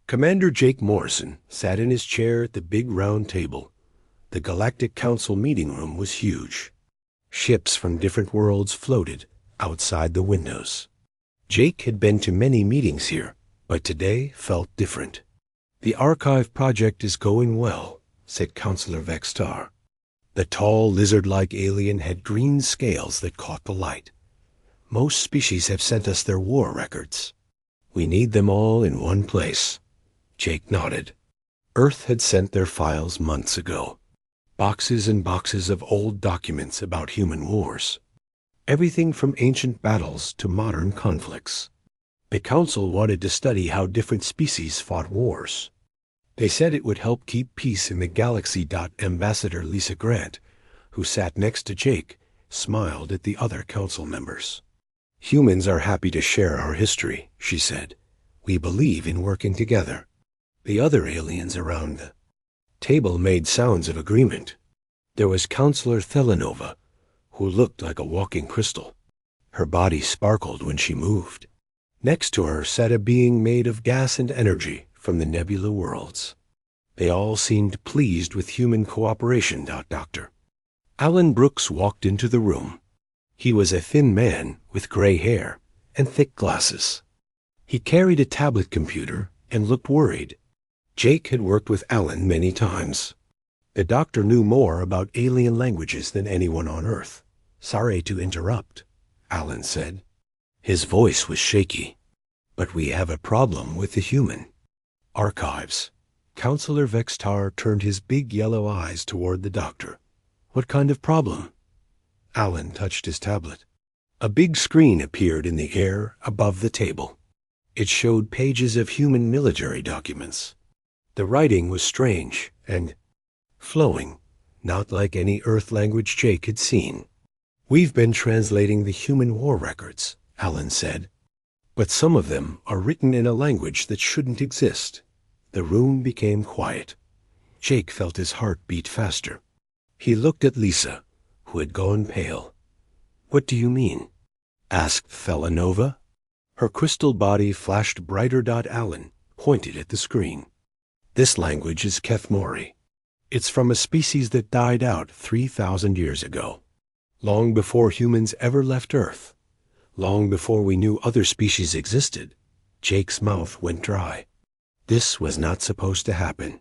Commander Jake Morrison sat in his chair at the big round table. The Galactic Council meeting room was huge. Ships from different worlds floated outside the windows. Jake had been to many meetings here, but today felt different. "The archive project is going well," said Counselor Vextar. The tall, lizard-like alien had green scales that caught the light. "Most species have sent us their war records. We need them all in one place." Jake nodded. Earth had sent their files months ago. Boxes and boxes of old documents about human wars. Everything from ancient battles to modern conflicts. The Council wanted to study how different species fought wars. They said it would help keep peace in the galaxy. Ambassador Lisa Grant, who sat next to Jake, smiled at the other Council members. "Humans are happy to share our history," she said. "We believe in working together." The other aliens around the table made sounds of agreement. There was Counselor Thelanova, who looked like a walking crystal. Her body sparkled when she moved. Next to her sat a being made of gas and energy from the nebula worlds. They all seemed pleased with human cooperation. Doctor Alan Brooks walked into the room. He was a thin man with gray hair and thick glasses. He carried a tablet computer and looked worried. Jake had worked with Alan many times. The doctor knew more about alien languages than anyone on Earth. "Sorry to interrupt," Alan said. His voice was shaky. "But we have a problem with the human archives." Counselor Vextar turned his big yellow eyes toward the doctor. "What kind of problem?" Alan touched his tablet. A big screen appeared in the air above the table. It showed pages of human military documents. The writing was strange and flowing, not like any Earth language Jake had seen. "We've been translating the human war records," Alan said. "But some of them are written in a language that shouldn't exist." The room became quiet. Jake felt his heart beat faster. He looked at Lisa, who had gone pale. "What do you mean?" asked Thelanova. Her crystal body flashed brighter. Alan pointed at the screen. "This language is Kethmori. It's from a species that died out 3,000 years ago. Long before humans ever left Earth. Long before we knew other species existed." Jake's mouth went dry. This was not supposed to happen.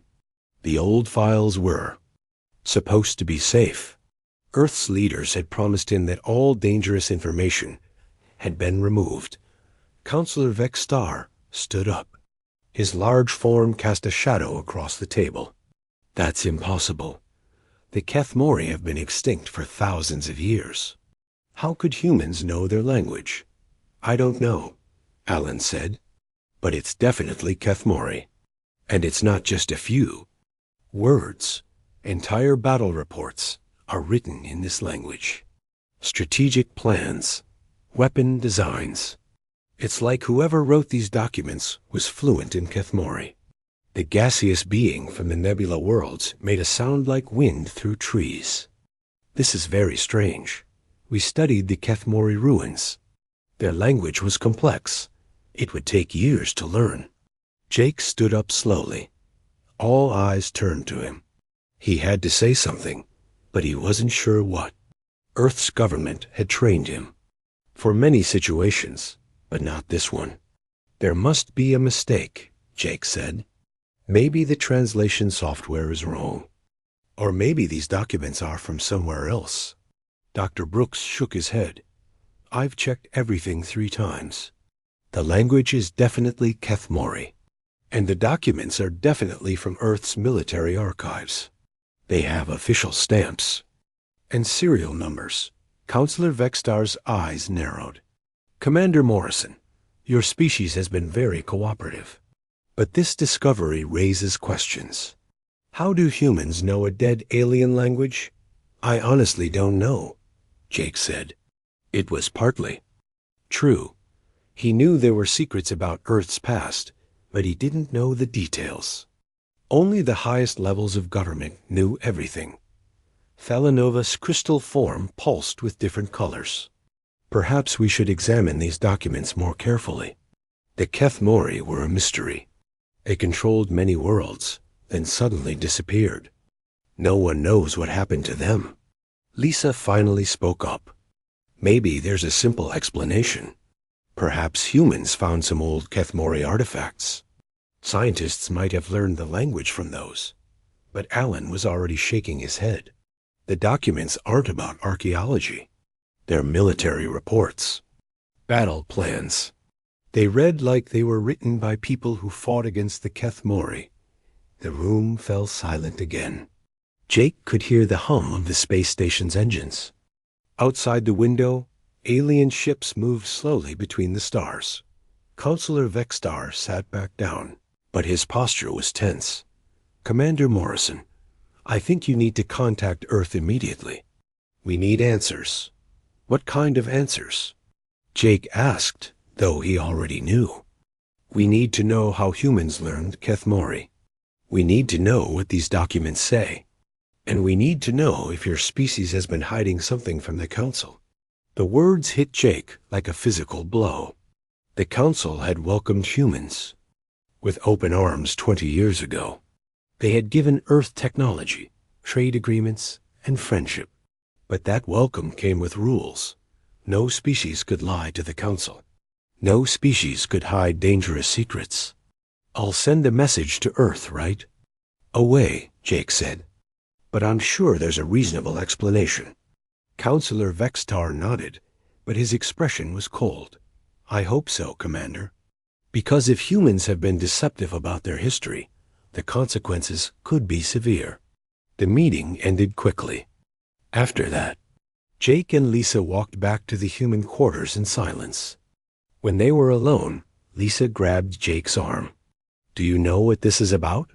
The old files were supposed to be safe. Earth's leaders had promised him that all dangerous information had been removed. Counselor Vextar stood up. His large form cast a shadow across the table. "That's impossible. The Kethmori have been extinct for thousands of years. How could humans know their language?" "I don't know," Alan said. "But it's definitely Kethmori. And it's not just a few words. Entire battle reports are written in this language. Strategic plans, weapon designs. It's like whoever wrote these documents was fluent in Kethmori." The gaseous being from the nebula worlds made a sound like wind through trees. "This is very strange. We studied the Kethmori ruins. Their language was complex. It would take years to learn." Jake stood up slowly. All eyes turned to him. He had to say something, but he wasn't sure what. Earth's government had trained him for many situations, but not this one. "There must be a mistake," Jake said. "Maybe the translation software is wrong. Or maybe these documents are from somewhere else." Dr. Brooks shook his head. "I've checked everything 3 times. The language is definitely Kethmori, and the documents are definitely from Earth's military archives. They have official stamps and serial numbers." Counselor Vextar's eyes narrowed. "Commander Morrison, your species has been very cooperative. But this discovery raises questions. How do humans know a dead alien language?" "I honestly don't know," Jake said. It was partly true. He knew there were secrets about Earth's past, but he didn't know the details. Only the highest levels of government knew everything. Thalanova's crystal form pulsed with different colors. "Perhaps we should examine these documents more carefully." The Kethmori were a mystery, It controlled many worlds, then suddenly disappeared. No one knows what happened to them. Lisa finally spoke up. Maybe there's a simple explanation. Perhaps humans found some old Kethmori artifacts. Scientists might have learned the language from those. But Alan was already shaking his head. The documents aren't about archaeology. They're military reports. Battle plans. They read like they were written by people who fought against the Kethmori. The room fell silent again. Jake could hear the hum of the space station's engines. Outside the window, alien ships moved slowly between the stars. Counselor Vextar sat back down, but his posture was tense. Commander Morrison, I think you need to contact Earth immediately. We need answers. What kind of answers? Jake asked, though he already knew. We need to know how humans learned Kethmori. We need to know what these documents say. And we need to know if your species has been hiding something from the Council. The words hit Jake like a physical blow. The Council had welcomed humans with open arms 20 years ago. They had given Earth technology, trade agreements, and friendship. But that welcome came with rules. No species could lie to the Council. No species could hide dangerous secrets. I'll send a message to Earth, right? Away, Jake said. But I'm sure there's a reasonable explanation. Counselor Vextar nodded, but his expression was cold. I hope so, Commander. Because if humans have been deceptive about their history, the consequences could be severe. The meeting ended quickly. After that, Jake and Lisa walked back to the human quarters in silence. When they were alone, Lisa grabbed Jake's arm. Do you know what this is about?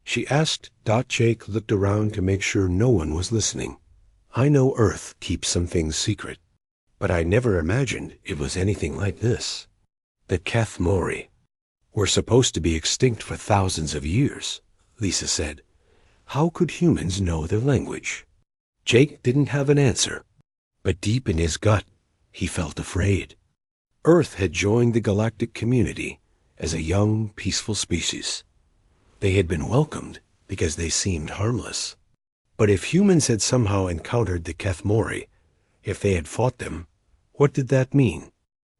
She asked. Jake looked around to make sure no one was listening. I know Earth keeps some things secret, but I never imagined it was anything like this. The Kethmori were supposed to be extinct for thousands of years, Lisa said. How could humans know their language? Jake didn't have an answer, but deep in his gut, he felt afraid. Earth had joined the galactic community as a young, peaceful species. They had been welcomed because they seemed harmless. But if humans had somehow encountered the Kethmori, if they had fought them, what did that mean?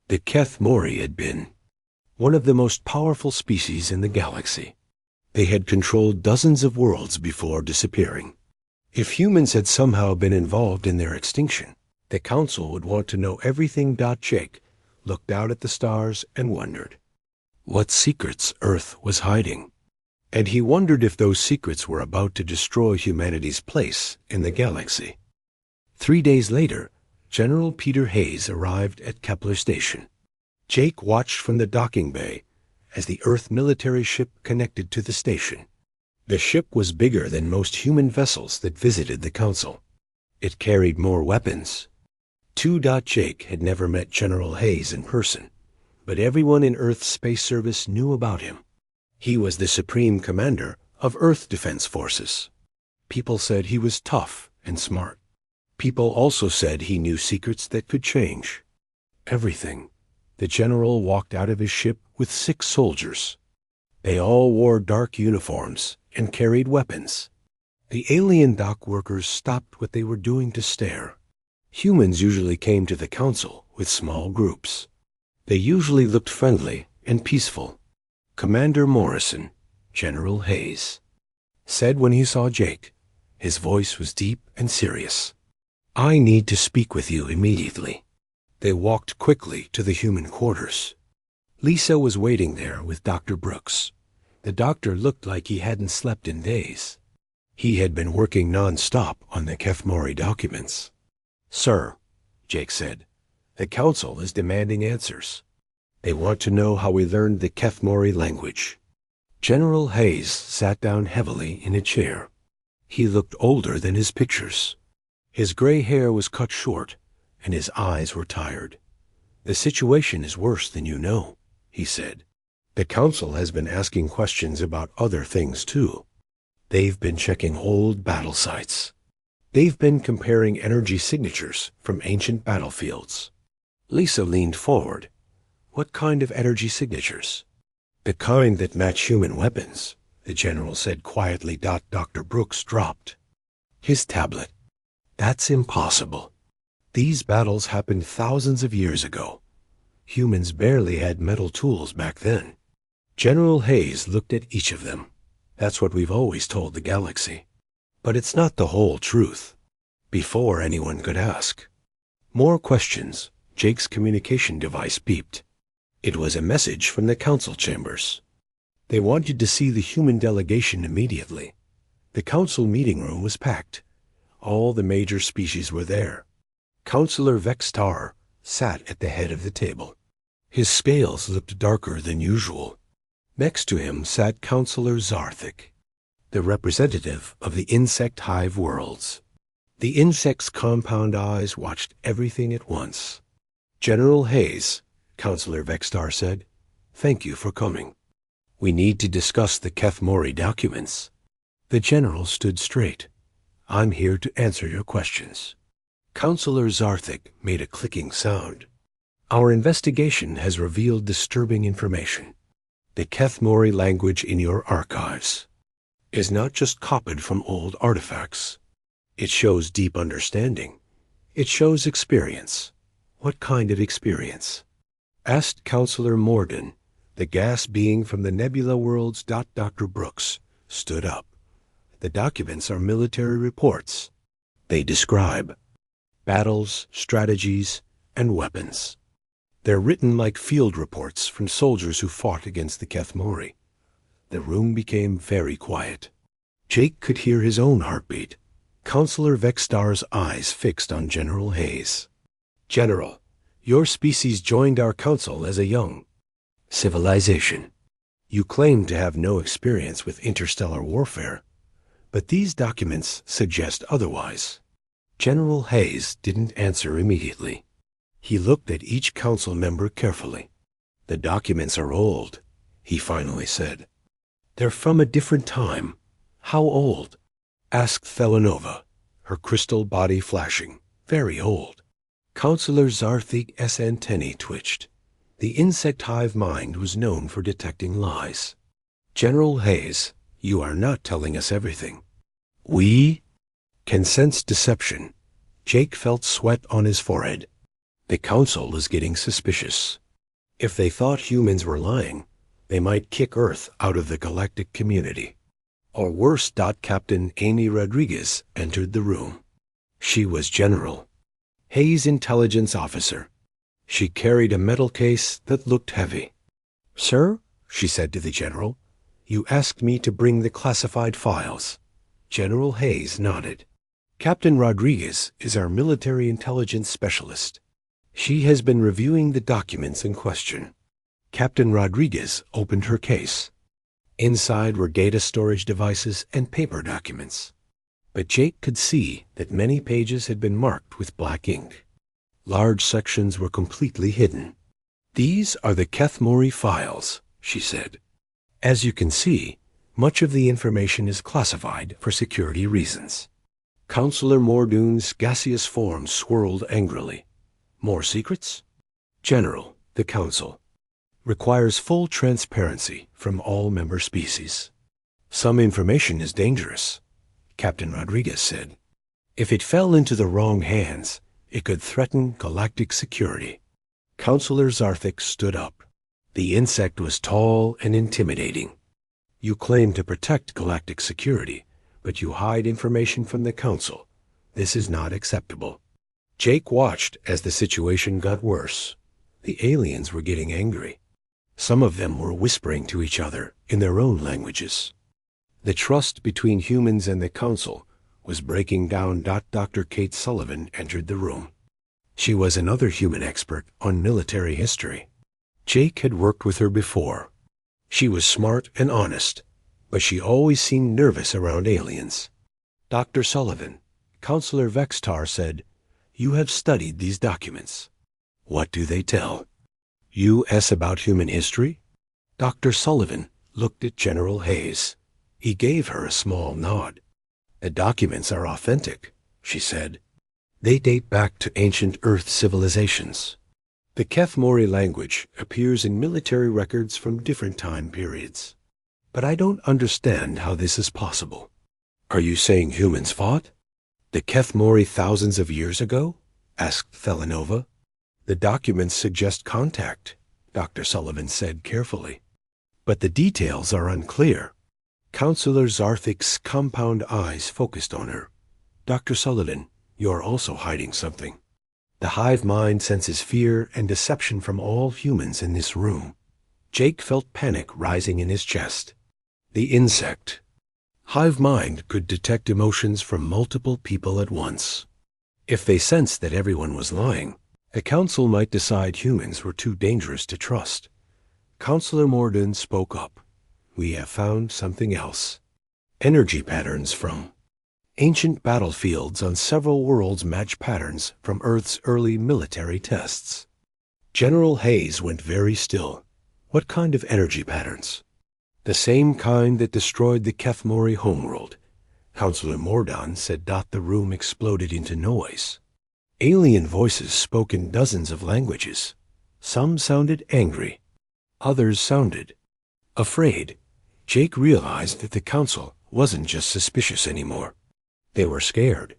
The Kethmori had been one of the most powerful species in the galaxy. They had controlled dozens of worlds before disappearing. If humans had somehow been involved in their extinction, the Council would want to know everything. Jake looked out at the stars and wondered what secrets Earth was hiding. And he wondered if those secrets were about to destroy humanity's place in the galaxy. 3 days later, General Peter Hayes arrived at Kepler Station. Jake watched from the docking bay as the Earth military ship connected to the station. The ship was bigger than most human vessels that visited the Council. It carried more weapons. Jake had never met General Hayes in person, but everyone in Earth's space service knew about him. He was the supreme commander of Earth Defense Forces. People said he was tough and smart. People also said he knew secrets that could change everything. The general walked out of his ship with 6 soldiers. They all wore dark uniforms and carried weapons. The alien dock workers stopped what they were doing to stare. Humans usually came to the Council with small groups. They usually looked friendly and peaceful. Commander Morrison, General Hayes, said when he saw Jake. His voice was deep and serious. I need to speak with you immediately. They walked quickly to the human quarters. Lisa was waiting there with Dr. Brooks. The doctor looked like he hadn't slept in days. He had been working non-stop on the Kethmori documents. Sir, Jake said, the Council is demanding answers. They want to know how we learned the Kethmori language. General Hayes sat down heavily in a chair. He looked older than his pictures. His gray hair was cut short, and his eyes were tired. The situation is worse than you know, he said. The Council has been asking questions about other things too. They've been checking old battle sites. They've been comparing energy signatures from ancient battlefields. Lisa leaned forward. What kind of energy signatures? The kind that match human weapons, the general said quietly. Dr. Brooks dropped his tablet. That's impossible. These battles happened thousands of years ago. Humans barely had metal tools back then. General Hayes looked at each of them. That's what we've always told the galaxy. But it's not the whole truth. Before anyone could ask. More questions. Jake's communication device beeped. It was a message from the council chambers. They wanted to see the human delegation immediately. The council meeting room was packed. All the major species were there. Counselor Vextar sat at the head of the table. His scales looked darker than usual. Next to him sat Counselor Zarthik, the representative of the insect hive worlds. The insect's compound eyes watched everything at once. General Hayes, Counselor Vextar said, thank you for coming. We need to discuss the Kethmori documents. The general stood straight. I'm here to answer your questions. Counselor Zarthik made a clicking sound. Our investigation has revealed disturbing information. The Kethmori language in your archives is not just copied from old artifacts. It shows deep understanding. It shows experience. What kind of experience? Asked Counselor Morden, the gas being from the nebula worlds. Dr. Brooks stood up. The documents are military reports. They describe battles, strategies, and weapons. They're written like field reports from soldiers who fought against the Kethmori. The room became very quiet. Jake could hear his own heartbeat. Counselor Vextar's eyes fixed on General Hayes. General, your species joined our council as a young civilization. You claim to have no experience with interstellar warfare, but these documents suggest otherwise. General Hayes didn't answer immediately. He looked at each council member carefully. The documents are old, he finally said. They're from a different time. How old? Asked Thelanova, her crystal body flashing. Very old. Counselor Zarthik's antennae twitched. The insect hive mind was known for detecting lies. General Hayes, you are not telling us everything. We can sense deception. Jake felt sweat on his forehead. The council is getting suspicious. If they thought humans were lying, they might kick Earth out of the galactic community. Or worse. Captain Amy Rodriguez entered the room. She was General Hayes' intelligence officer. She carried a metal case that looked heavy. Sir, she said to the general, you asked me to bring the classified files. General Hayes nodded. Captain Rodriguez is our military intelligence specialist. She has been reviewing the documents in question. Captain Rodriguez opened her case. Inside were data storage devices and paper documents. But Jake could see that many pages had been marked with black ink. Large sections were completely hidden. These are the Kethmori files, she said. As you can see, much of the information is classified for security reasons. Counselor Mordoon's gaseous form swirled angrily. More secrets? General, the Council requires full transparency from all member species. Some information is dangerous, Captain Rodriguez said. If it fell into the wrong hands, it could threaten galactic security. Counselor Zarthik stood up. The insect was tall and intimidating. You claim to protect galactic security, but you hide information from the Council. This is not acceptable. Jake watched as the situation got worse. The aliens were getting angry. Some of them were whispering to each other in their own languages. The trust between humans and the Council was breaking down. Dr. Kate Sullivan entered the room. She was another human expert on military history. Jake had worked with her before. She was smart and honest, but she always seemed nervous around aliens. Dr. Sullivan, Counselor Vextar said, you have studied these documents. What do they tell? U.S. about human history? Dr. Sullivan looked at General Hayes. He gave her a small nod. The documents are authentic, she said. They date back to ancient Earth civilizations. The Kethmori language appears in military records from different time periods. But I don't understand how this is possible. Are you saying humans fought? The Kethmori thousands of years ago? Asked Thelanova. The documents suggest contact, Dr. Sullivan said carefully. But the details are unclear. Counselor Zarthik's compound eyes focused on her. Dr. Sullivan, you're also hiding something. The hive mind senses fear and deception from all humans in this room. Jake felt panic rising in his chest. The insect. Hive mind could detect emotions from multiple people at once. If they sensed that everyone was lying, the council might decide humans were too dangerous to trust. Counselor Morden spoke up. We have found something else. Energy patterns from ancient battlefields on several worlds match patterns from Earth's early military tests. General Hayes went very still. What kind of energy patterns? The same kind that destroyed the Kethmori homeworld. Counselor Mordon said. The room exploded into noise. Alien voices spoke in dozens of languages. Some sounded angry. Others sounded afraid. Jake realized that the council wasn't just suspicious anymore. They were scared.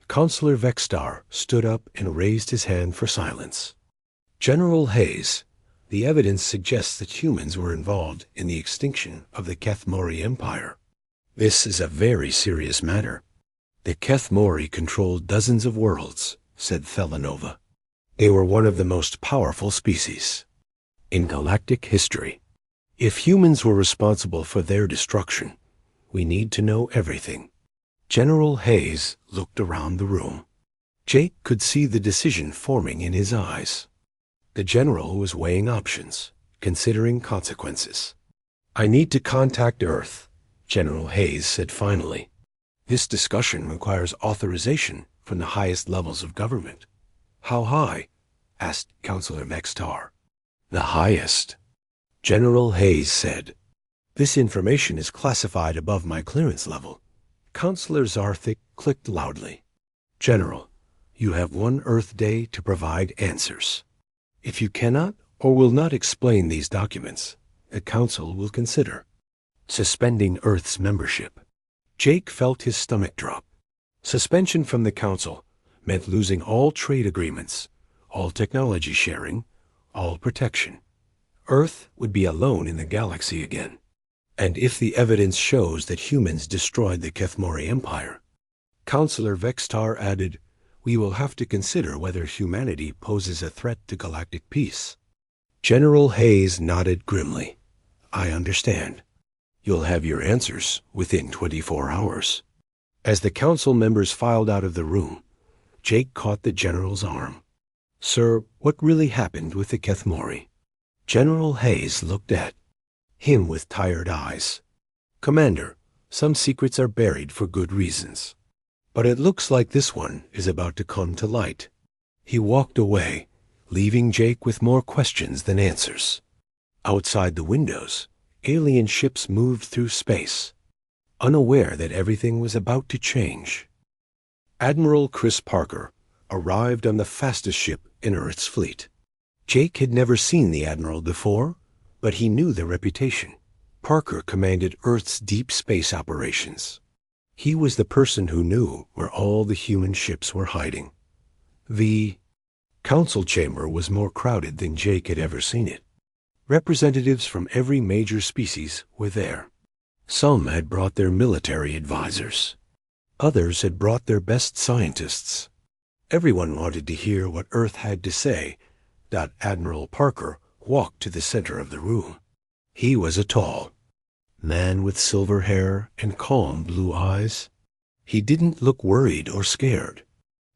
Counselor Vextar stood up and raised his hand for silence. General Hayes, the evidence suggests that humans were involved in the extinction of the Kethmori Empire. This is a very serious matter. The Kethmori controlled dozens of worlds, said Thelanova. They were one of the most powerful species in galactic history. If humans were responsible for their destruction, we need to know everything. General Hayes looked around the room. Jake could see the decision forming in his eyes. The general was weighing options, considering consequences. I need to contact Earth, General Hayes said finally. This discussion requires authorization from the highest levels of government. How high? Asked Counselor Vextar. The highest, General Hayes said. This information is classified above my clearance level. Counselor Zarthik clicked loudly. General, you have 1 Earth day to provide answers. If you cannot or will not explain these documents, the Council will consider suspending Earth's membership. Jake felt his stomach drop. Suspension from the Council meant losing all trade agreements, all technology sharing, all protection. Earth would be alone in the galaxy again. And if the evidence shows that humans destroyed the Kethmori Empire, Counselor Vextar added, we will have to consider whether humanity poses a threat to galactic peace. General Hayes nodded grimly. I understand. You'll have your answers within 24 hours. As the council members filed out of the room, Jake caught the general's arm. Sir, what really happened with the Kethmori? General Hayes looked at him with tired eyes. Commander, some secrets are buried for good reasons. But it looks like this one is about to come to light. He walked away, leaving Jake with more questions than answers. Outside the windows, alien ships moved through space, unaware that everything was about to change. Admiral Chris Parker arrived on the fastest ship in Earth's fleet. Jake had never seen the Admiral before, but he knew their reputation. Parker commanded Earth's deep space operations. He was the person who knew where all the human ships were hiding. The council chamber was more crowded than Jake had ever seen it. Representatives from every major species were there. Some had brought their military advisors. Others had brought their best scientists. Everyone wanted to hear what Earth had to say. Admiral Parker walked to the center of the room. He was a tall man with silver hair and calm blue eyes. He didn't look worried or scared.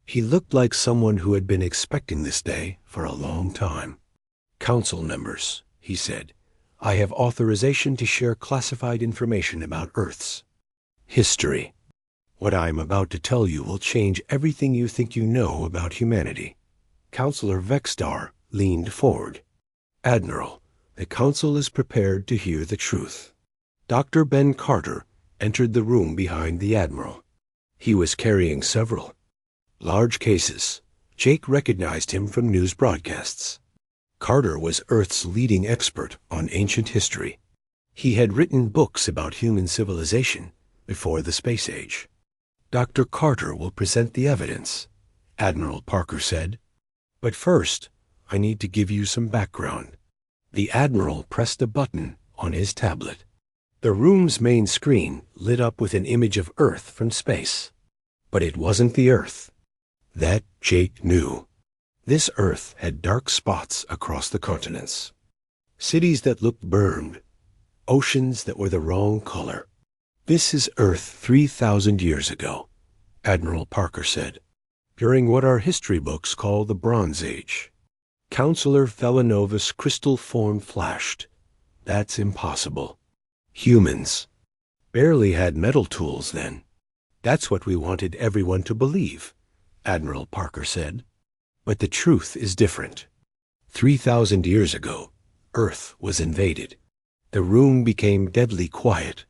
He looked like someone who had been expecting this day for a long time. Council members, he said, I have authorization to share classified information about Earth's history. What I am about to tell you will change everything you think you know about humanity. Counselor Vextar leaned forward. Admiral, the Council is prepared to hear the truth. Dr. Ben Carter entered the room behind the Admiral. He was carrying several large cases. Jake recognized him from news broadcasts. Carter was Earth's leading expert on ancient history. He had written books about human civilization before the space age. "Dr. Carter will present the evidence," Admiral Parker said. "But first, I need to give you some background." The Admiral pressed a button on his tablet. The room's main screen lit up with an image of Earth from space. But it wasn't the Earth. That Jake knew. This Earth had dark spots across the continents. Cities that looked burned. Oceans that were the wrong color. "This is Earth 3,000 years ago," Admiral Parker said, "during what our history books call the Bronze Age. Counselor Villanova's crystal form flashed. That's impossible. Humans barely had metal tools then. That's what we wanted everyone to believe," Admiral Parker said. "But the truth is different. 3,000 years ago, Earth was invaded." The room became deadly quiet.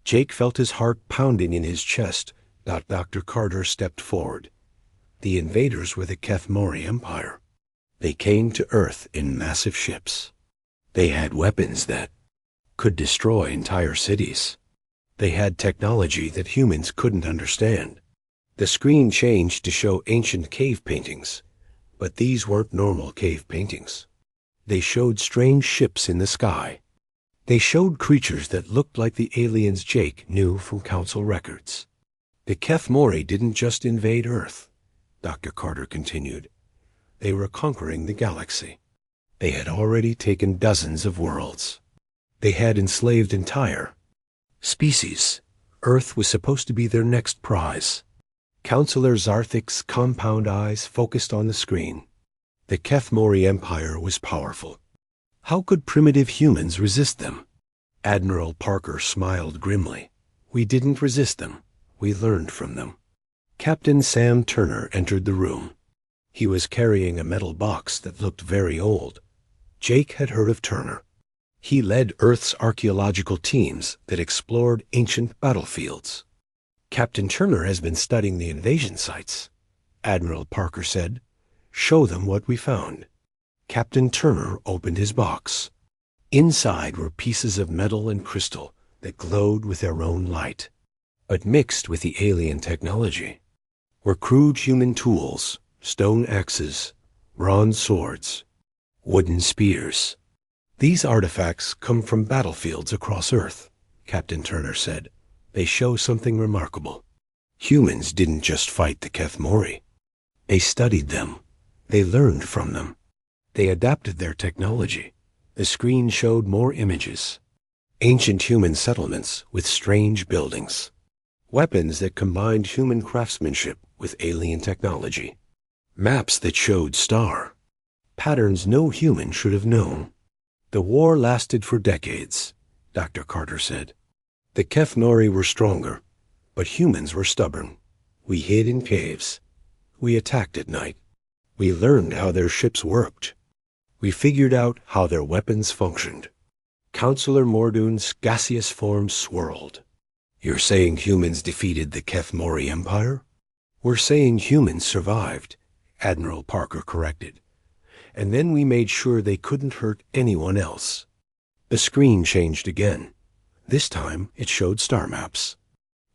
Jake felt his heart pounding in his chest. Dr. Carter stepped forward. The invaders were the Kethmori Empire. They came to Earth in massive ships. They had weapons that could destroy entire cities. They had technology that humans couldn't understand. The screen changed to show ancient cave paintings, but these weren't normal cave paintings. They showed strange ships in the sky. They showed creatures that looked like the aliens Jake knew from Council records. "The Kethmori didn't just invade Earth," Dr. Carter continued. "They were conquering the galaxy. They had already taken dozens of worlds. They had enslaved entire species. Earth was supposed to be their next prize." Counselor Zarthik's compound eyes focused on the screen. The Kethmori Empire was powerful. How could primitive humans resist them? Admiral Parker smiled grimly. "We didn't resist them. We learned from them." Captain Sam Turner entered the room. He was carrying a metal box that looked very old. Jake had heard of Turner. He led Earth's archaeological teams that explored ancient battlefields. "Captain Turner has been studying the invasion sites," Admiral Parker said. "Show them what we found." Captain Turner opened his box. Inside were pieces of metal and crystal that glowed with their own light. But mixed with the alien technology were crude human tools, stone axes, bronze swords, wooden spears. "These artifacts come from battlefields across Earth," Captain Turner said. "They show something remarkable. Humans didn't just fight the Kethmori. They studied them. They learned from them. They adapted their technology." The screen showed more images. Ancient human settlements with strange buildings. Weapons that combined human craftsmanship with alien technology. Maps that showed star patterns no human should have known. "The war lasted for decades," Dr. Carter said. "The Kethmori were stronger, but humans were stubborn. We hid in caves. We attacked at night. We learned how their ships worked. We figured out how their weapons functioned." Counselor Mordoon's gaseous form swirled. "You're saying humans defeated the Kethmori Empire?" "We're saying humans survived," Admiral Parker corrected. "And then we made sure they couldn't hurt anyone else." The screen changed again. This time it showed star maps.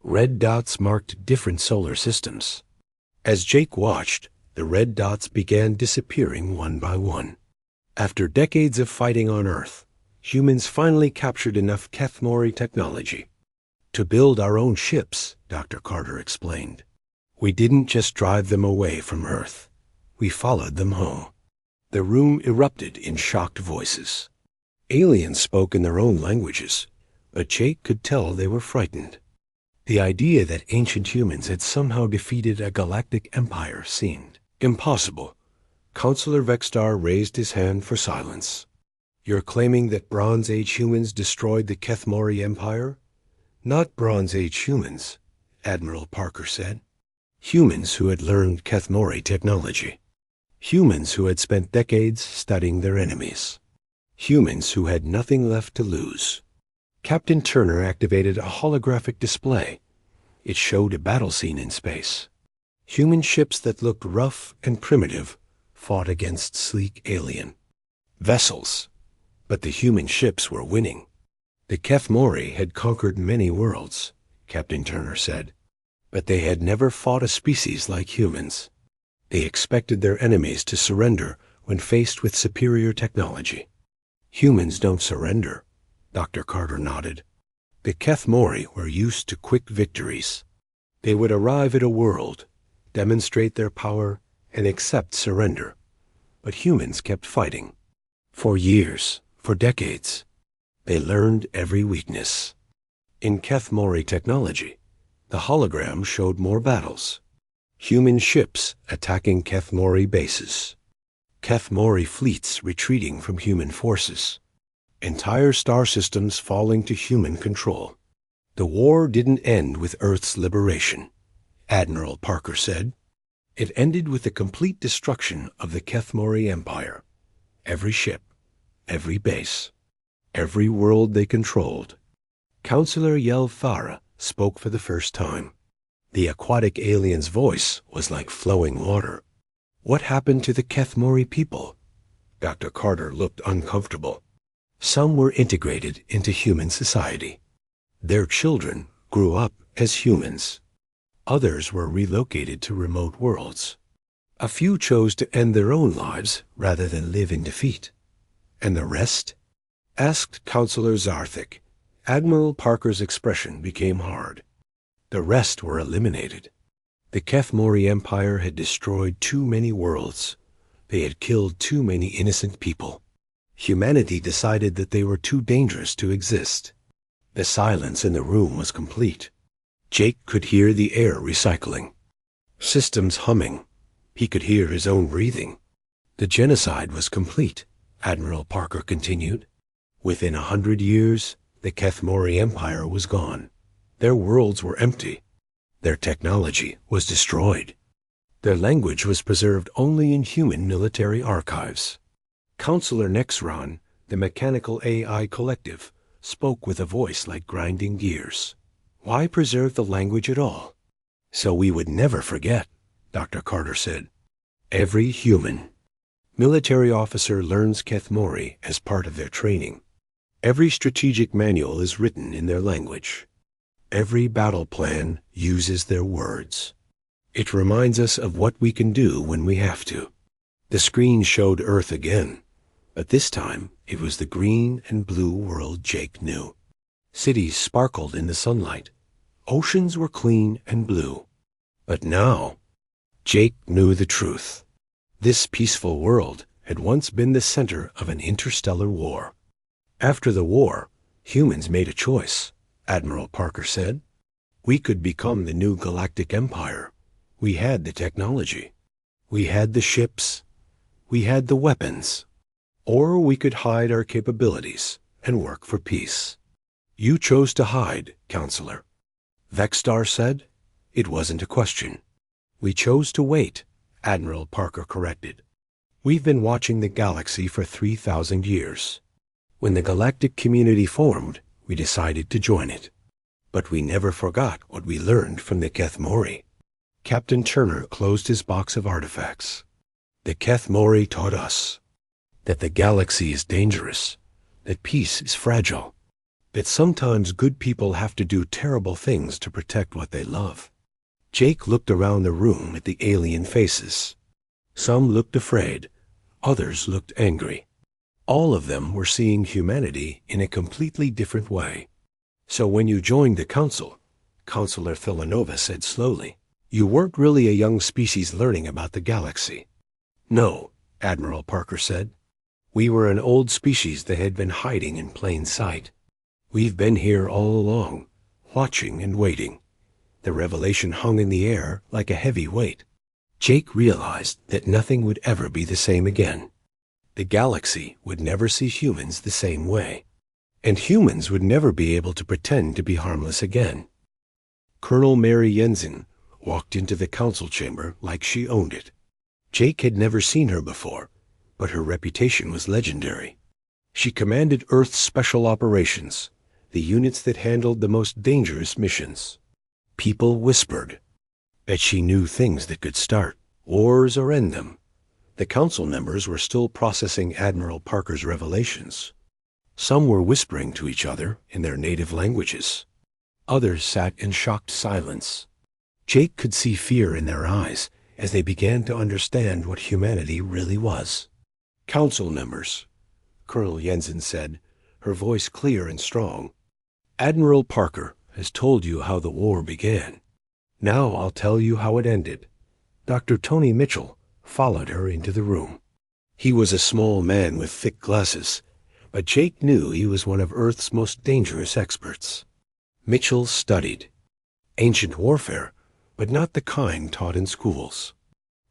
Red dots marked different solar systems. As Jake watched, the red dots began disappearing one by one. After decades of fighting on Earth, humans finally captured enough Kethmori technology to build our own ships, Dr. Carter explained. "We didn't just drive them away from Earth. We followed them home." The room erupted in shocked voices. Aliens spoke in their own languages, but Jake could tell they were frightened. The idea that ancient humans had somehow defeated a galactic empire seemed impossible. Counselor Vextar raised his hand for silence. "You're claiming that Bronze Age humans destroyed the Kethmori Empire?" "Not Bronze Age humans," Admiral Parker said. "Humans who had learned Kethmori technology. Humans who had spent decades studying their enemies. Humans who had nothing left to lose." Captain Turner activated a holographic display. It showed a battle scene in space. Human ships that looked rough and primitive fought against sleek alien. vessels, but the human ships were winning. The Kethmori had conquered many worlds, Captain Turner said, but they had never fought a species like humans. They expected their enemies to surrender when faced with superior technology. Humans don't surrender, Dr. Carter nodded. The Kethmori were used to quick victories. They would arrive at a world, demonstrate their power, and accept surrender. But humans kept fighting. For years, for decades. They learned every weakness. In Kethmori technology, the hologram showed more battles. Human ships attacking Kethmori bases. Kethmori fleets retreating from human forces. Entire star systems falling to human control. The war didn't end with Earth's liberation, Admiral Parker said. It ended with the complete destruction of the Kethmori Empire. Every ship, every base, every world they controlled. Counselor Yelfara spoke for the first time. The aquatic alien's voice was like flowing water. What happened to the Kethmori people? Dr. Carter looked uncomfortable. Some were integrated into human society. Their children grew up as humans. Others were relocated to remote worlds. A few chose to end their own lives rather than live in defeat. And the rest? Asked Counselor Zarthik. Admiral Parker's expression became hard. The rest were eliminated. The Kethmori Empire had destroyed too many worlds. They had killed too many innocent people. Humanity decided that they were too dangerous to exist. The silence in the room was complete. Jake could hear the air recycling. Systems humming. He could hear his own breathing. The genocide was complete, Admiral Parker continued. Within 100 years, the Kethmori Empire was gone. Their worlds were empty. Their technology was destroyed. Their language was preserved only in human military archives. Counselor Nexron, the mechanical AI collective, spoke with a voice like grinding gears. Why preserve the language at all? So we would never forget, Dr. Carter said. Every human. Military officer learns Kethmori as part of their training. Every strategic manual is written in their language. Every battle plan uses their words. It reminds us of what we can do when we have to. The screen showed Earth again, but this time it was the green and blue world Jake knew. Cities sparkled in the sunlight. Oceans were clean and blue. But now, Jake knew the truth. This peaceful world had once been the center of an interstellar war. After the war, humans made a choice, Admiral Parker said. We could become the new Galactic Empire. We had the technology. We had the ships. We had the weapons. Or we could hide our capabilities and work for peace. You chose to hide, Counselor. Vexstar said. It wasn't a question. We chose to wait, Admiral Parker corrected. We've been watching the galaxy for 3,000 years. When the galactic community formed, we decided to join it. But we never forgot what we learned from the Kethmori. Captain Turner closed his box of artifacts. The Kethmori taught us that the galaxy is dangerous, that peace is fragile, that sometimes good people have to do terrible things to protect what they love. Jake looked around the room at the alien faces. Some looked afraid, others looked angry. All of them were seeing humanity in a completely different way. So when you joined the council, Counselor Villanova said slowly, you weren't really a young species learning about the galaxy. No, Admiral Parker said. We were an old species that had been hiding in plain sight. We've been here all along, watching and waiting. The revelation hung in the air like a heavy weight. Jake realized that nothing would ever be the same again. The galaxy would never see humans the same way, and humans would never be able to pretend to be harmless again. Colonel Mary Jensen walked into the council chamber like she owned it. Jake had never seen her before, but her reputation was legendary. She commanded Earth's special operations, the units that handled the most dangerous missions. People whispered that she knew things that could start wars or end them, The council members were still processing Admiral Parker's revelations. Some were whispering to each other in their native languages. Others sat in shocked silence. Jake could see fear in their eyes as they began to understand what humanity really was. "Council members," Colonel Jensen said, her voice clear and strong. "Admiral Parker has told you how the war began. Now I'll tell you how it ended." Dr. Tony Mitchell followed her into the room. He was a small man with thick glasses, but Jake knew he was one of Earth's most dangerous experts. Mitchell studied ancient warfare, but not the kind taught in schools.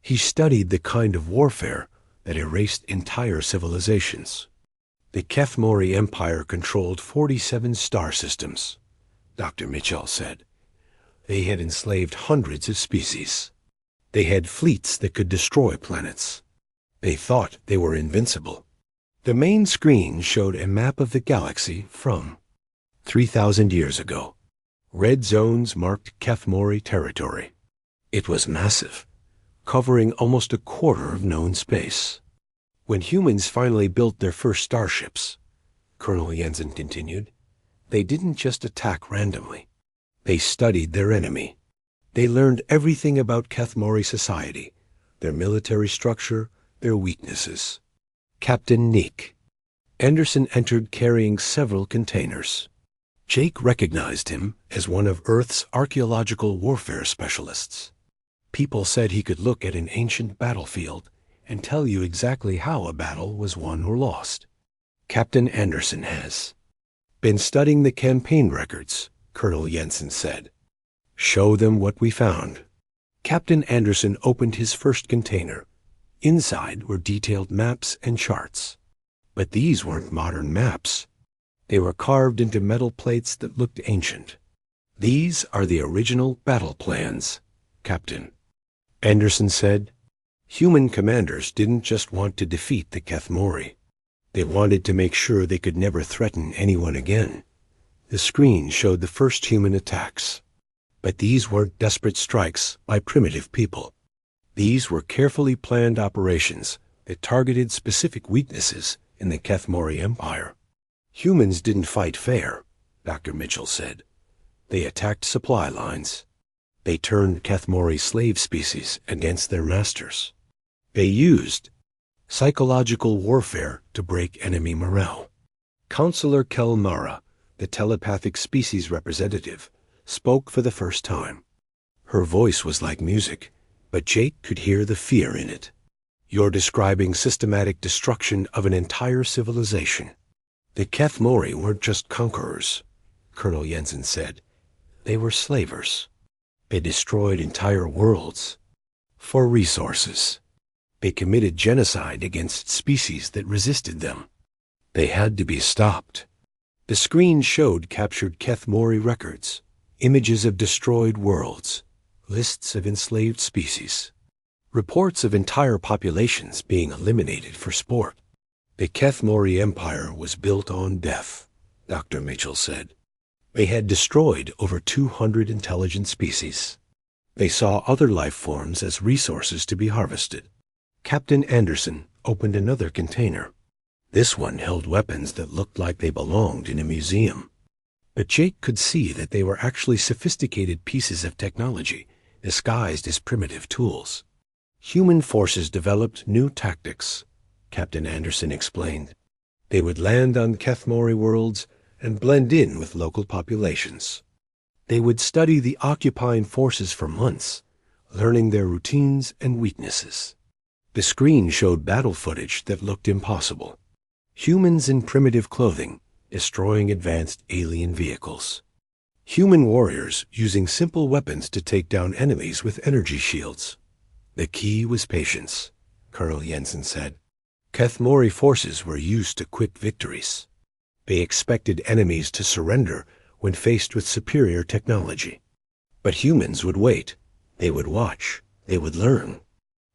He studied the kind of warfare that erased entire civilizations. The Kethmori Empire controlled 47 star systems, Dr. Mitchell said. They had enslaved hundreds of species. They had fleets that could destroy planets. They thought they were invincible. The main screen showed a map of the galaxy from 3,000 years ago. Red zones marked Kethmori territory. It was massive, covering almost a quarter of known space. When humans finally built their first starships, Colonel Jensen continued, they didn't just attack randomly. They studied their enemy. They learned everything about Kethmori society, their military structure, their weaknesses. Captain Neek. Anderson entered carrying several containers. Jake recognized him as one of Earth's archaeological warfare specialists. People said he could look at an ancient battlefield and tell you exactly how a battle was won or lost. Captain Anderson has been studying the campaign records, Colonel Jensen said. Show them what we found. Captain Anderson opened his first container. Inside were detailed maps and charts. But these weren't modern maps. They were carved into metal plates that looked ancient. These are the original battle plans, Captain Anderson said. Human commanders didn't just want to defeat the Kethmori. They wanted to make sure they could never threaten anyone again. The screen showed the first human attacks. But these weren't desperate strikes by primitive people. These were carefully planned operations that targeted specific weaknesses in the Kethmori Empire. Humans didn't fight fair, Dr. Mitchell said. They attacked supply lines. They turned Kethmori slave species against their masters. They used psychological warfare to break enemy morale. Counselor Kelmara, the telepathic species representative, spoke for the first time. Her voice was like music, but Jake could hear the fear in it. You're describing systematic destruction of an entire civilization. The Kethmori weren't just conquerors, Colonel Jensen said. They were slavers. They destroyed entire worlds for resources. They committed genocide against species that resisted them. They had to be stopped. The screen showed captured Kethmori records, images of destroyed worlds, lists of enslaved species, reports of entire populations being eliminated for sport. The Kethmori Empire was built on death, Dr. Mitchell said. They had destroyed over 200 intelligent species. They saw other life forms as resources to be harvested. Captain Anderson opened another container. This one held weapons that looked like they belonged in a museum. But Jake could see that they were actually sophisticated pieces of technology, disguised as primitive tools. Human forces developed new tactics, Captain Anderson explained. They would land on Kethmori worlds and blend in with local populations. They would study the occupying forces for months, learning their routines and weaknesses. The screen showed battle footage that looked impossible. Humans in primitive clothing, destroying advanced alien vehicles. Human warriors using simple weapons to take down enemies with energy shields. The key was patience, Colonel Jensen said. Kethmori forces were used to quick victories. They expected enemies to surrender when faced with superior technology. But humans would wait. They would watch. They would learn.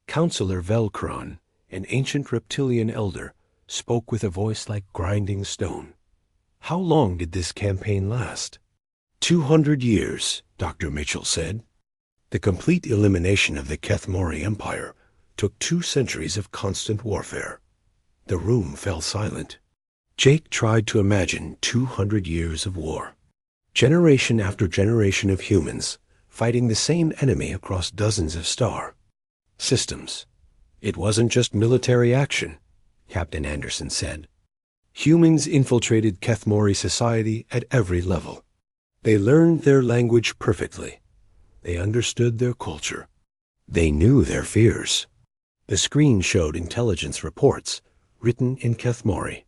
Counselor Velkron, an ancient reptilian elder, spoke with a voice like grinding stone. How long did this campaign last? 200 years, Dr. Mitchell said. The complete elimination of the Kethmori Empire took 2 centuries of constant warfare. The room fell silent. Jake tried to imagine 200 years of war. Generation after generation of humans fighting the same enemy across dozens of star systems. It wasn't just military action, Captain Anderson said. Humans infiltrated Kethmori society at every level. They learned their language perfectly. They understood their culture. They knew their fears. The screen showed intelligence reports written in Kethmori,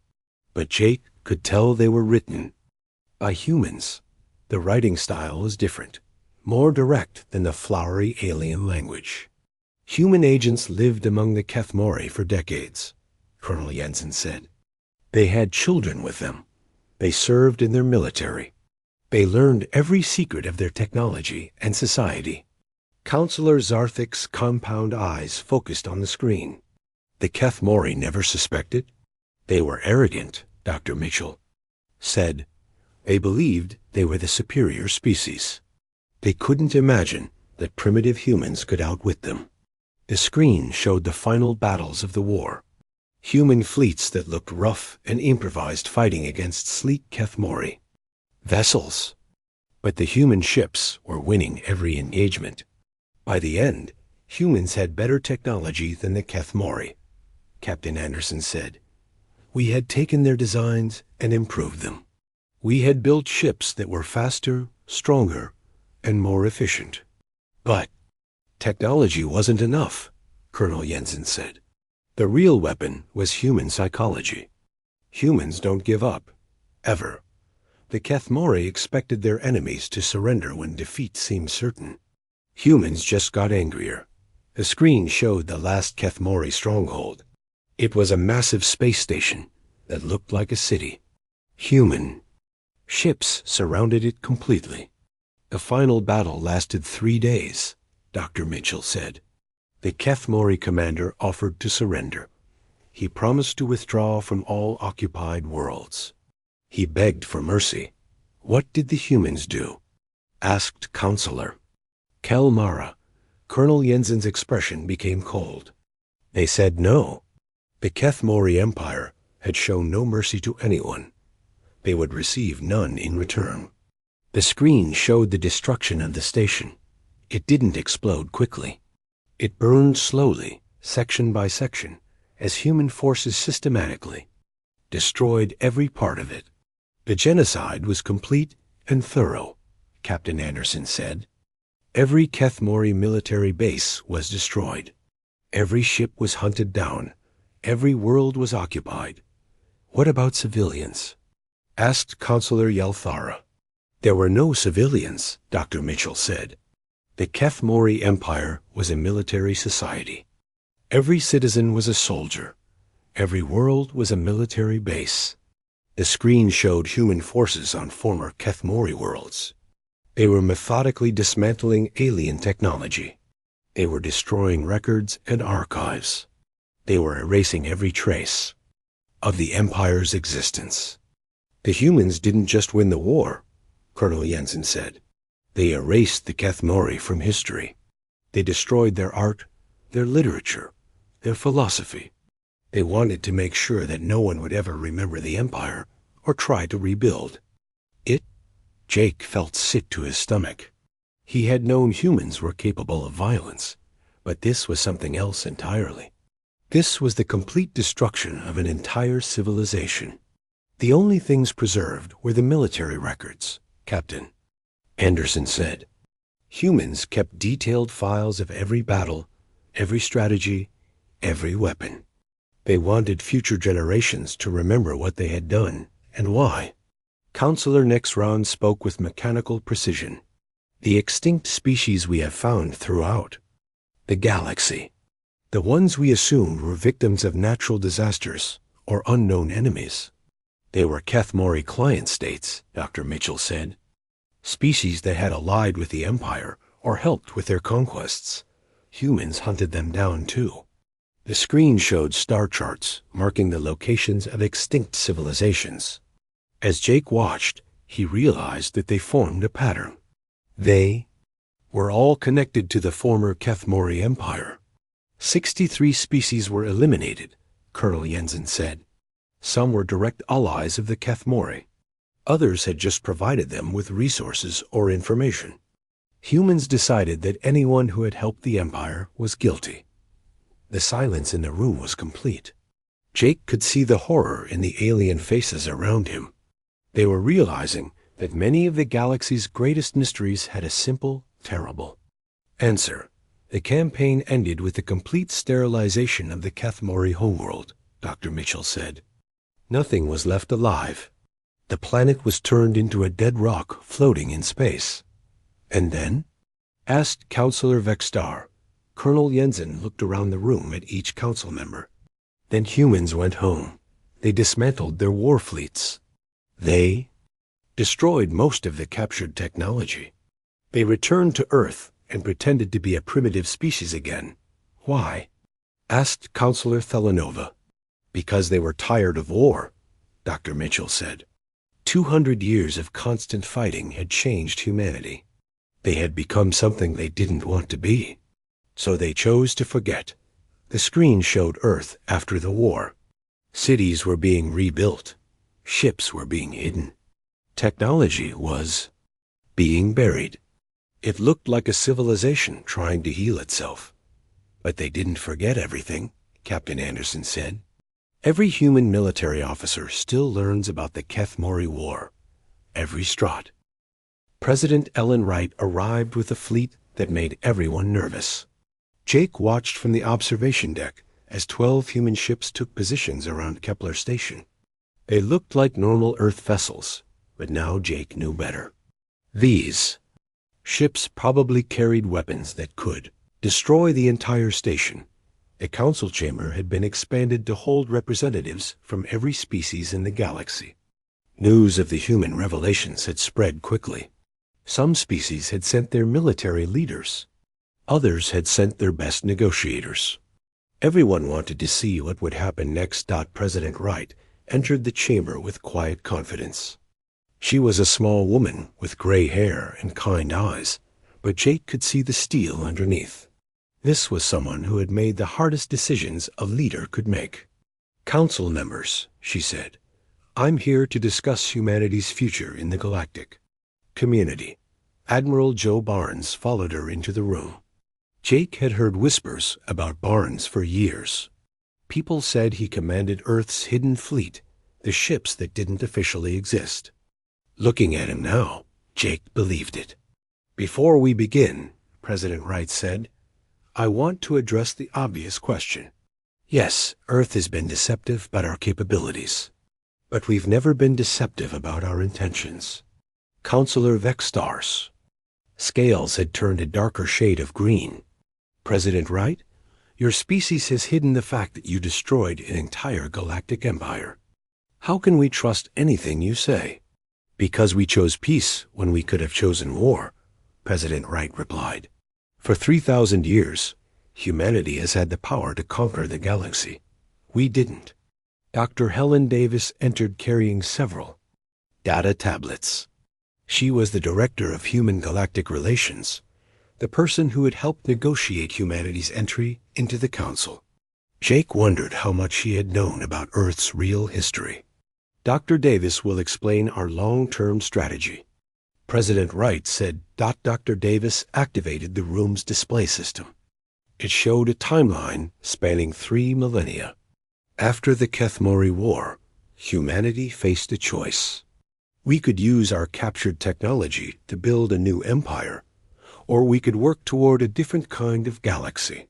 but Jake could tell they were written by humans. The writing style was different, more direct than the flowery alien language. Human agents lived among the Kethmori for decades, Colonel Jensen said. They had children with them. They served in their military. They learned every secret of their technology and society. Counselor Zarthik's compound eyes focused on the screen. The Kethmori never suspected. They were arrogant, Dr. Mitchell said. They believed they were the superior species. They couldn't imagine that primitive humans could outwit them. The screen showed the final battles of the war. Human fleets that looked rough and improvised fighting against sleek Kethmori vessels. But the human ships were winning every engagement. By the end, humans had better technology than the Kethmori, Captain Anderson said. We had taken their designs and improved them. We had built ships that were faster, stronger, and more efficient. But technology wasn't enough, Colonel Jensen said. The real weapon was human psychology. Humans don't give up, ever. The Kethmori expected their enemies to surrender when defeat seemed certain. Humans just got angrier. The screen showed the last Kethmori stronghold. It was a massive space station that looked like a city. Human ships surrounded it completely. The final battle lasted 3 days, Dr. Mitchell said. The Kethmori commander offered to surrender. He promised to withdraw from all occupied worlds. He begged for mercy. What did the humans do? Asked Counselor Kelmara. Colonel Jensen's expression became cold. They said no. The Kethmori Empire had shown no mercy to anyone. They would receive none in return. The screen showed the destruction of the station. It didn't explode quickly. It burned slowly, section by section, as human forces systematically destroyed every part of it. The genocide was complete and thorough, Captain Anderson said. Every Kethmori military base was destroyed. Every ship was hunted down. Every world was occupied. What about civilians? Asked Counselor Yelthara. There were no civilians, Dr. Mitchell said. The Kethmori Empire was a military society. Every citizen was a soldier. Every world was a military base. The screen showed human forces on former Kethmori worlds. They were methodically dismantling alien technology. They were destroying records and archives. They were erasing every trace of the Empire's existence. The humans didn't just win the war, Colonel Jensen said. They erased the Kethmori from history. They destroyed their art, their literature, their philosophy. They wanted to make sure that no one would ever remember the Empire or try to rebuild it. Jake felt sick to his stomach. He had known humans were capable of violence, but this was something else entirely. This was the complete destruction of an entire civilization. The only things preserved were the military records, Captain Anderson said. Humans kept detailed files of every battle, every strategy, every weapon. They wanted future generations to remember what they had done and why. Counselor Nexron spoke with mechanical precision. The extinct species we have found throughout the galaxy, the ones we assumed were victims of natural disasters or unknown enemies. They were Kethmori client states, Dr. Mitchell said. Species that had allied with the Empire or helped with their conquests. Humans hunted them down too. The screen showed star charts marking the locations of extinct civilizations. As Jake watched, he realized that they formed a pattern. They were all connected to the former Kethmori Empire. 63 species were eliminated, Colonel Jensen said. Some were direct allies of the Kethmori. Others had just provided them with resources or information. Humans decided that anyone who had helped the Empire was guilty. The silence in the room was complete. Jake could see the horror in the alien faces around him. They were realizing that many of the galaxy's greatest mysteries had a simple, terrible answer. The campaign ended with the complete sterilization of the Kethmori homeworld, Dr. Mitchell said. Nothing was left alive. The planet was turned into a dead rock floating in space. And then? Asked Counselor Vextar. Colonel Jensen looked around the room at each council member. Then humans went home. They dismantled their war fleets. They destroyed most of the captured technology. They returned to Earth and pretended to be a primitive species again. Why? Asked Counselor Thelanova. Because they were tired of war, Dr. Mitchell said. 200 years of constant fighting had changed humanity. They had become something they didn't want to be. So they chose to forget. The screen showed Earth after the war. Cities were being rebuilt. Ships were being hidden. Technology was being buried. It looked like a civilization trying to heal itself. But they didn't forget everything, Captain Anderson said. Every human military officer still learns about the Kethmori War. Every strut. President Ellen Wright arrived with a fleet that made everyone nervous. Jake watched from the observation deck as 12 human ships took positions around Kepler Station. They looked like normal Earth vessels, but now Jake knew better. These ships probably carried weapons that could destroy the entire station. A council chamber had been expanded to hold representatives from every species in the galaxy. News of the human revelations had spread quickly. Some species had sent their military leaders. Others had sent their best negotiators. Everyone wanted to see what would happen next. President Wright entered the chamber with quiet confidence. She was a small woman with gray hair and kind eyes, but Jake could see the steel underneath. This was someone who had made the hardest decisions a leader could make. Council members, she said, I'm here to discuss humanity's future in the galactic community. Admiral Joe Barnes followed her into the room. Jake had heard whispers about Barnes for years. People said he commanded Earth's hidden fleet, the ships that didn't officially exist. Looking at him now, Jake believed it. Before we begin, President Wright said, I want to address the obvious question. Yes, Earth has been deceptive about our capabilities, but we've never been deceptive about our intentions. Counselor Vextar's scales had turned a darker shade of green. President Wright, your species has hidden the fact that you destroyed an entire galactic empire. How can we trust anything you say? Because we chose peace when we could have chosen war, President Wright replied. For 3,000 years, humanity has had the power to conquer the galaxy. We didn't. Dr. Helen Davis entered carrying several data tablets. She was the director of Human Galactic Relations, the person who had helped negotiate humanity's entry into the Council. Jake wondered how much she had known about Earth's real history. Dr. Davis will explain our long-term strategy. President Wright said. Dr. Davis activated the room's display system. It showed a timeline spanning 3 millennia. After the Kethmori War, humanity faced a choice. We could use our captured technology to build a new empire, or we could work toward a different kind of galaxy.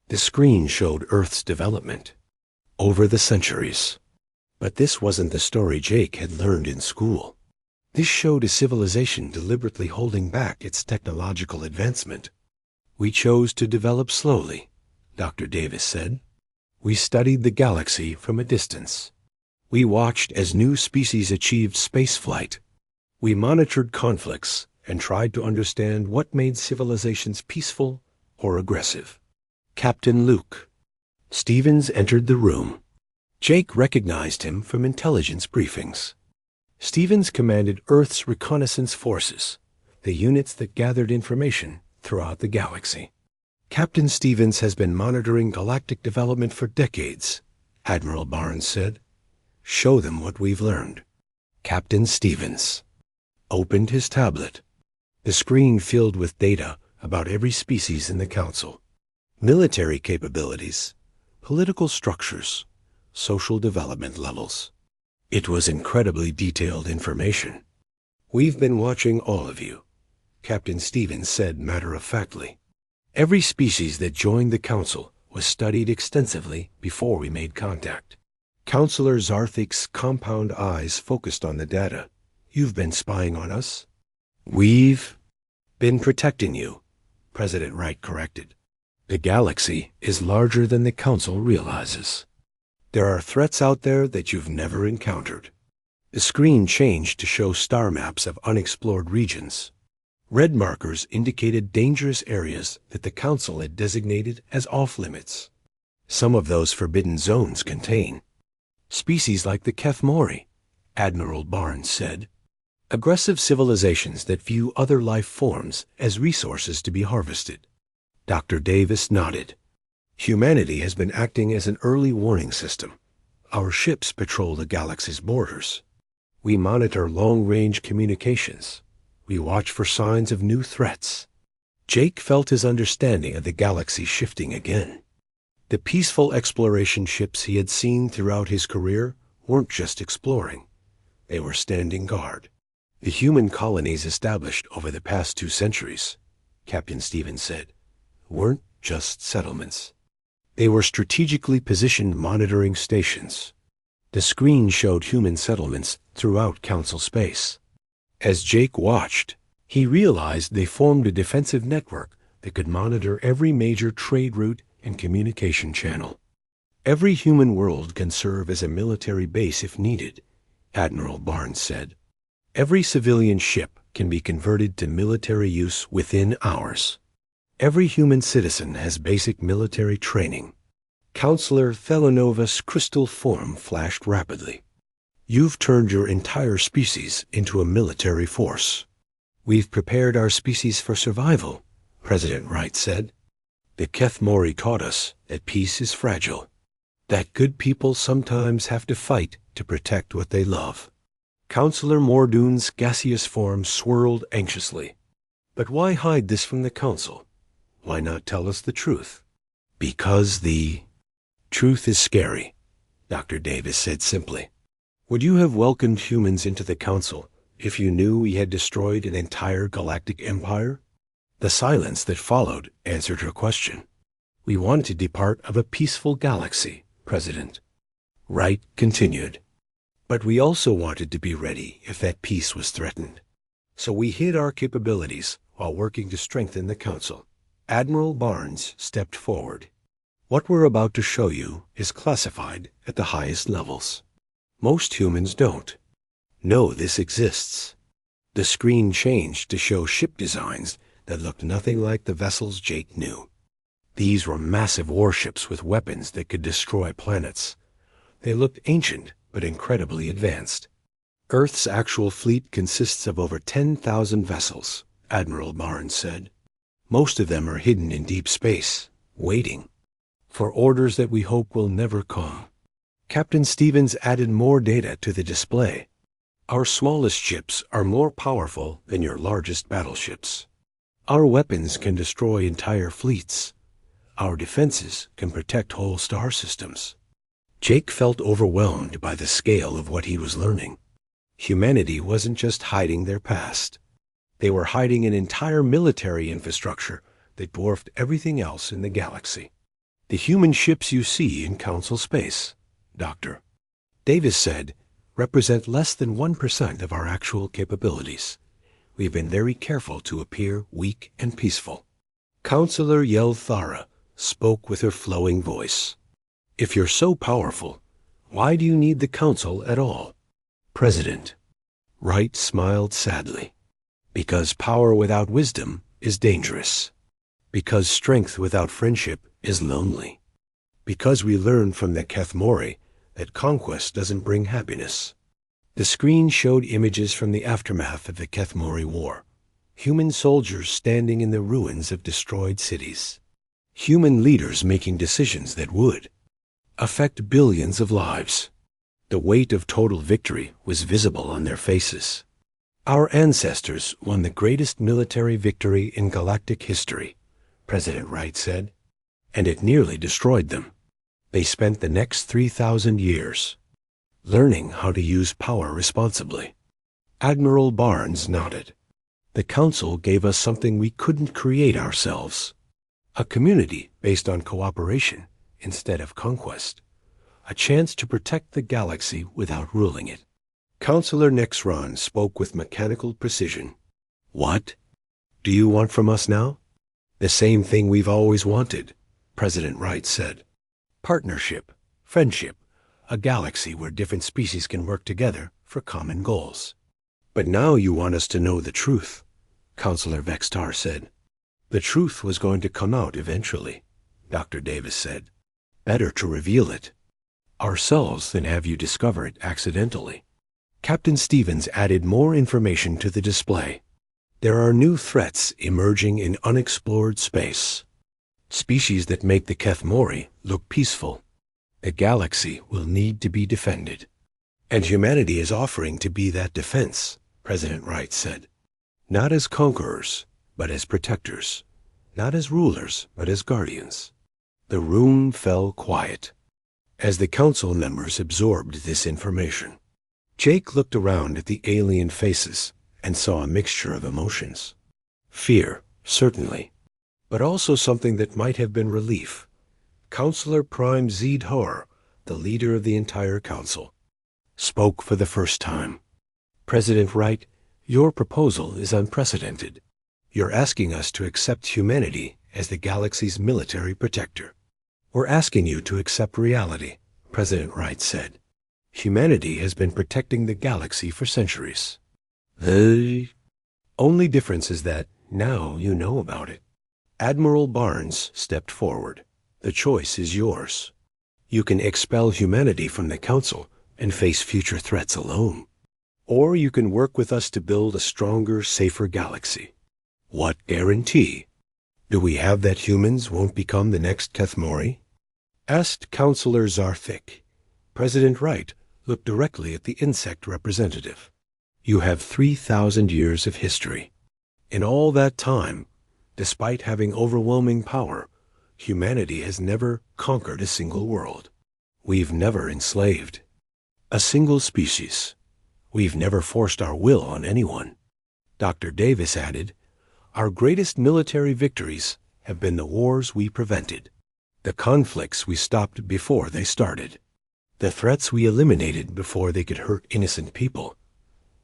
The screen showed Earth's development over the centuries. But this wasn't the story Jake had learned in school. This showed a civilization deliberately holding back its technological advancement. We chose to develop slowly, Dr. Davis said. We studied the galaxy from a distance. We watched as new species achieved spaceflight. We monitored conflicts and tried to understand what made civilizations peaceful or aggressive. Captain Luke Stevens entered the room. Jake recognized him from intelligence briefings. Stevens commanded Earth's reconnaissance forces, the units that gathered information throughout the galaxy. Captain Stevens has been monitoring galactic development for decades, Admiral Barnes said. Show them what we've learned. Captain Stevens opened his tablet. The screen filled with data about every species in the Council. Military capabilities, political structures, social development levels. It was incredibly detailed information. We've been watching all of you, Captain Stevens said matter-of-factly. Every species that joined the Council was studied extensively before we made contact. Counselor Zarthik's compound eyes focused on the data. You've been spying on us? We've been protecting you, President Wright corrected. The galaxy is larger than the Council realizes. There are threats out there that you've never encountered. The screen changed to show star maps of unexplored regions. Red markers indicated dangerous areas that the Council had designated as off-limits. Some of those forbidden zones contain species like the Kethmori, Admiral Barnes said. Aggressive civilizations that view other life forms as resources to be harvested. Dr. Davis nodded. Humanity has been acting as an early warning system. Our ships patrol the galaxy's borders. We monitor long-range communications. We watch for signs of new threats. Jake felt his understanding of the galaxy shifting again. The peaceful exploration ships he had seen throughout his career weren't just exploring. They were standing guard. The human colonies established over the past 2 centuries, Captain Stevens said, weren't just settlements. They were strategically positioned monitoring stations. The screen showed human settlements throughout Council space. As Jake watched, he realized they formed a defensive network that could monitor every major trade route and communication channel. Every human world can serve as a military base if needed, Admiral Barnes said. Every civilian ship can be converted to military use within hours. Every human citizen has basic military training. Counselor Thelanova's crystal form flashed rapidly. You've turned your entire species into a military force. We've prepared our species for survival, President Wright said. The Kethmori taught us that peace is fragile, that good people sometimes have to fight to protect what they love. Counselor Mordoon's gaseous form swirled anxiously. But why hide this from the Council? Why not tell us the truth? Because the truth is scary, Dr. Davis said simply. Would you have welcomed humans into the Council if you knew we had destroyed an entire galactic empire? The silence that followed answered her question. We wanted to be part of a peaceful galaxy, President. Wright continued. But we also wanted to be ready if that peace was threatened. So we hid our capabilities while working to strengthen the Council. Admiral Barnes stepped forward. What we're about to show you is classified at the highest levels. Most humans don't know this exists. The screen changed to show ship designs that looked nothing like the vessels Jake knew. These were massive warships with weapons that could destroy planets. They looked ancient but incredibly advanced. Earth's actual fleet consists of over 10,000 vessels, Admiral Barnes said. Most of them are hidden in deep space, waiting for orders that we hope will never come. Captain Stevens added more data to the display. Our smallest ships are more powerful than your largest battleships. Our weapons can destroy entire fleets. Our defenses can protect whole star systems. Jake felt overwhelmed by the scale of what he was learning. Humanity wasn't just hiding their past. They were hiding an entire military infrastructure that dwarfed everything else in the galaxy. The human ships you see in Council space, Dr. Davis said, represent less than 1% of our actual capabilities. We've been very careful to appear weak and peaceful. Counselor Yelthara spoke with her flowing voice. If you're so powerful, why do you need the Council at all? President Wright smiled sadly. Because power without wisdom is dangerous. Because strength without friendship is lonely. Because we learned from the Kethmori that conquest doesn't bring happiness. The screen showed images from the aftermath of the Kethmori War. Human soldiers standing in the ruins of destroyed cities. Human leaders making decisions that would affect billions of lives. The weight of total victory was visible on their faces. Our ancestors won the greatest military victory in galactic history, President Wright said, and it nearly destroyed them. They spent the next 3,000 years learning how to use power responsibly. Admiral Barnes nodded. The Council gave us something we couldn't create ourselves. A community based on cooperation instead of conquest. A chance to protect the galaxy without ruling it. Counselor Nexron spoke with mechanical precision. What do you want from us now? The same thing we've always wanted, President Wright said. Partnership, friendship, a galaxy where different species can work together for common goals. But now you want us to know the truth, Counselor Vextar said. The truth was going to come out eventually, Dr. Davis said. Better to reveal it ourselves than have you discover it accidentally. Captain Stevens added more information to the display. There are new threats emerging in unexplored space. Species that make the Kethmori look peaceful. The galaxy will need to be defended. And humanity is offering to be that defense, President Wright said. Not as conquerors, but as protectors. Not as rulers, but as guardians. The room fell quiet as the council members absorbed this information. Jake looked around at the alien faces and saw a mixture of emotions. Fear, certainly, but also something that might have been relief. Counselor Prime Zed Hor, the leader of the entire council, spoke for the first time. President Wright, your proposal is unprecedented. You're asking us to accept humanity as the galaxy's military protector. We're asking you to accept reality, President Wright said. Humanity has been protecting the galaxy for centuries. The only difference is that now you know about it. Admiral Barnes stepped forward. The choice is yours. You can expel humanity from the Council and face future threats alone. Or you can work with us to build a stronger, safer galaxy. What guarantee? Do we have that humans won't become the next Kethmori? Asked Counselor Zarthik. President Wright looked directly at the insect representative. You have 3,000 years of history. In all that time, despite having overwhelming power, humanity has never conquered a single world. We've never enslaved a single species. We've never forced our will on anyone. Dr. Davis added, our greatest military victories have been the wars we prevented, the conflicts we stopped before they started, the threats we eliminated before they could hurt innocent people.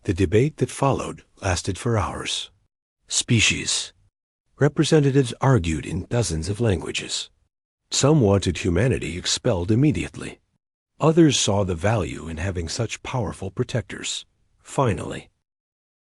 The debate that followed lasted for hours. Species. Representatives argued in dozens of languages. Some wanted humanity expelled immediately. Others saw the value in having such powerful protectors. Finally,